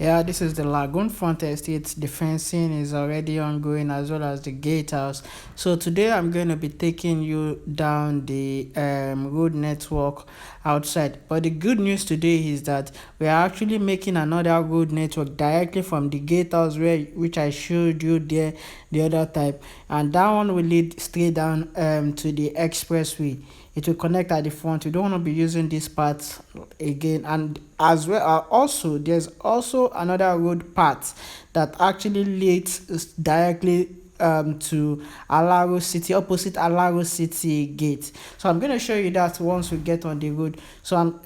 Yeah, this is the Lagoon Front Estate. The fencing is already ongoing as well as the gatehouse. So today I'm going to be taking you down the road network outside. But the good news today is that we are actually making another road network directly from the gatehouse which I showed you there the other time, and that one will lead straight down to the expressway. It will connect at the front. You don't want to be using this part again. And as well, also there's also another road path that actually leads directly to Alaro City, opposite Alaro City gate. So I'm going to show you that once we get on the road. So I'm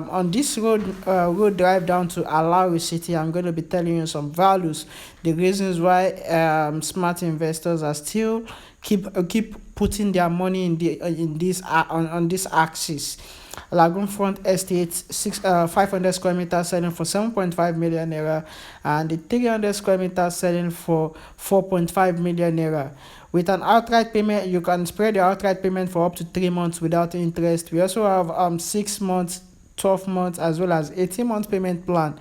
on this road drive down to Alaro City. I'm going to be telling you some values, the reasons why smart investors are still keep putting their money in this on this axis. Lagoon Front Estate, 500 square meters selling for 7.5 million naira, and the 300 square meters selling for 4.5 million naira. With an outright payment, you can spread your outright payment for up to 3 months without interest. We also have 6 months, 12 months, as well as 18 months payment plan.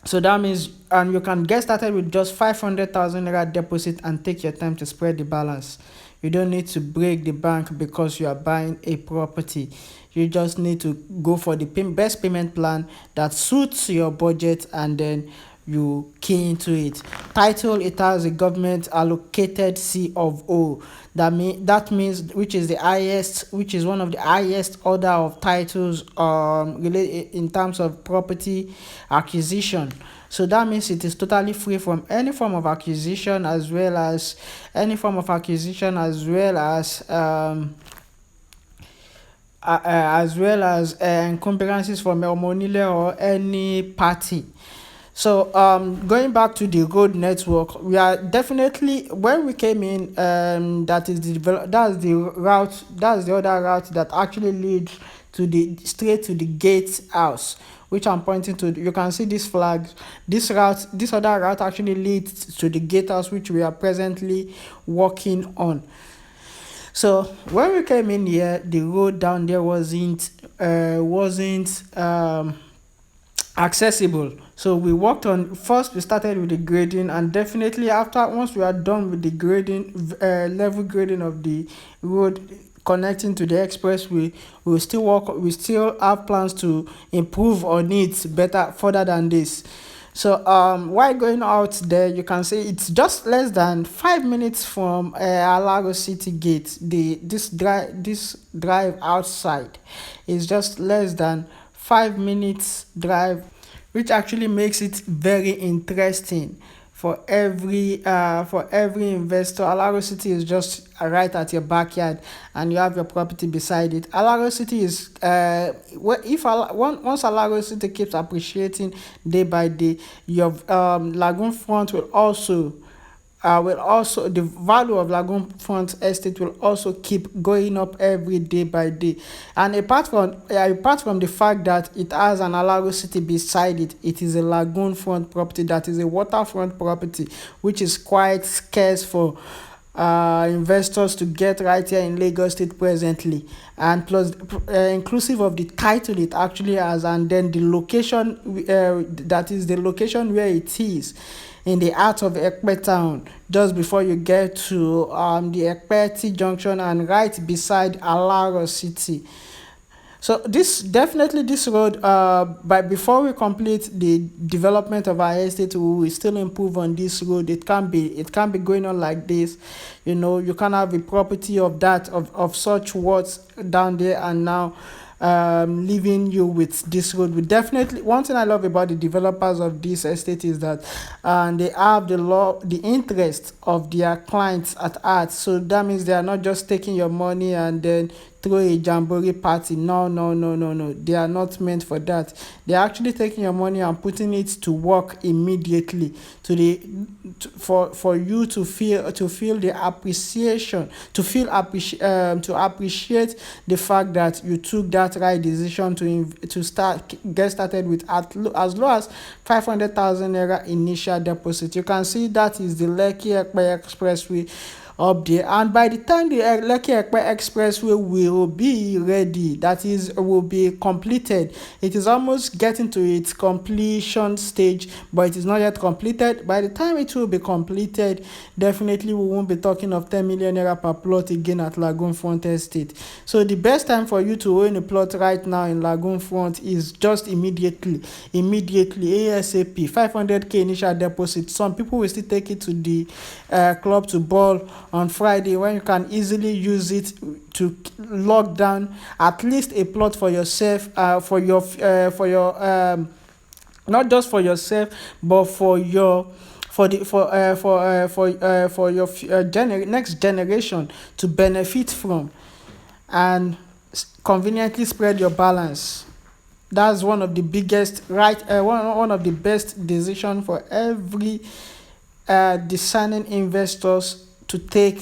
So that means, and you can get started with just 500,000 naira deposit and take your time to spread the balance. You don't need to break the bank because you are buying a property. You just need to go for the best payment plan that suits your budget, and then you key into it. Title: it has a government allocated C of O. That means which is the highest, which is one of the highest order of titles related in terms of property acquisition. So that means it is totally free from any form of acquisition, as well as encumbrances from Elmonile or any party. So going back to the road network, we are definitely, when we came in, that's the other route that actually leads to the straight to the gate house, which I'm pointing to. You can see this flag. This other route actually leads to the gatehouse, which we are presently working on. So when we came in here, the road down there wasn't accessible. So we worked on, first we started with the grading, and definitely after, once we are done with the grading, level grading of the road connecting to the expressway, we still have plans to improve on it better further than this. So while going out there, you can see it's just less than 5 minutes from Alaro City gate. This drive outside is just less than 5 minutes drive, which actually makes it very interesting for every investor. Alaro City is just right at your backyard, and you have your property beside it. Alaro City is once Alaro City keeps appreciating day by day, your Lagoon Front will also, the value of Lagoon Front Estate will also keep going up every day by day. And apart from the fact that it has an Alaro City beside it, it is a Lagoon Front property, that is a waterfront property, which is quite scarce for investors to get right here in Lagos State presently. And plus, inclusive of the title it actually has, and then the location, that is the location where it is in the heart of Epe town, just before you get to the Ekpeti junction, and right beside Alaro City. So this road, but before we complete the development of our estate, we will still improve on this road. It can't be going on like this. You can't have a property of such worth down there, and now leaving you with this road. We definitely, one thing I love about the developers of this estate is that they have the interest of their clients at heart. So that means they are not just taking your money and then throw a jamboree party. No, no, no, no, no. They are not meant for that. They are actually taking your money and putting it to work immediately for you to feel the appreciation, to appreciate the fact that you took that right decision to get started with as low as 500,000 naira initial deposit. You can see that is the Lekki-Epe expressway. up there. And by the time the Lekki-Epe expressway will be ready, that is, will be completed, it is almost getting to its completion stage, but it is not yet completed. By the time it will be completed, definitely we won't be talking of 10 million naira per plot again at LAGOONFRONT Estate. So the best time for you to own a plot right now in LAGOONFRONT is just immediately ASAP. 500k initial deposit. Some people will still take it to the club to ball on Friday, when you can easily use it to lock down at least a plot for yourself, for your not just for yourself, but for your for your next generation to benefit from, and conveniently spread your balance. That's one of the biggest one of the best decision for every discerning investors to take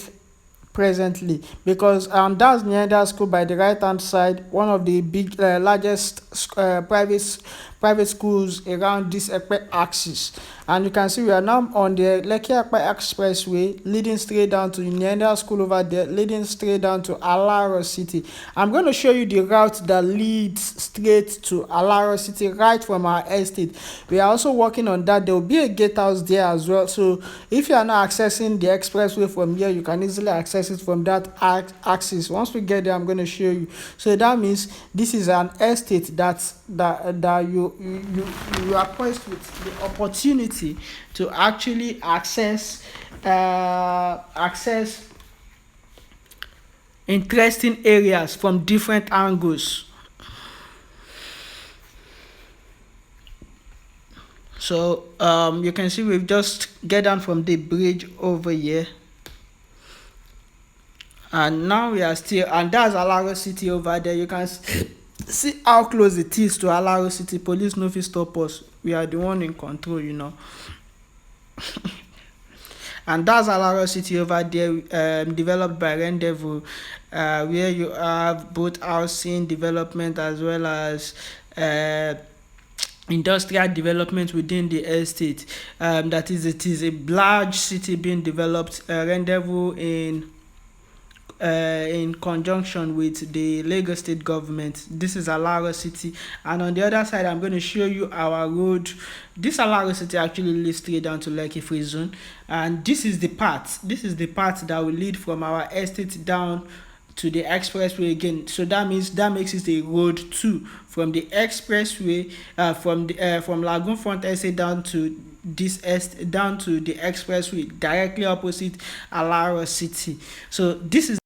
presently, because that's near school by the right hand side, one of the big largest private schools around this Epe axis. And you can see we are now on the Lekki-Epe expressway, leading straight down to Neanda School over there, leading straight down to Alaro City. I'm going to show you the route that leads straight to Alaro City right from our estate. We are also working on that. There will be a gatehouse there as well. So if you are not accessing the expressway from here, you can easily access it from that axis. Once we get there, I'm going to show you. So that means this is an estate that you are poised with the opportunity to actually access interesting areas from different angles. So you can see we've just get down from the bridge over here, and now we are still, and that's Alaro City over there. You can see how close it is to Alaro City. Police no fit stop us, we are the one in control, you know. And that's Alaro City over there, developed by Rendezvous, where you have both housing development as well as industrial development within the estate. That is, it is a large city being developed. Rendezvous in conjunction with the Lagos state government. This is Alaro City, and on the other side I'm going to show you our road. This Alaro City actually leads straight down to Lekki Free Zone, and this is the part that will lead from our estate down to the expressway again. So that makes it a road 2 from the expressway, from LAGOONFRONT Estate down to down to the expressway directly opposite Alaro City. So this is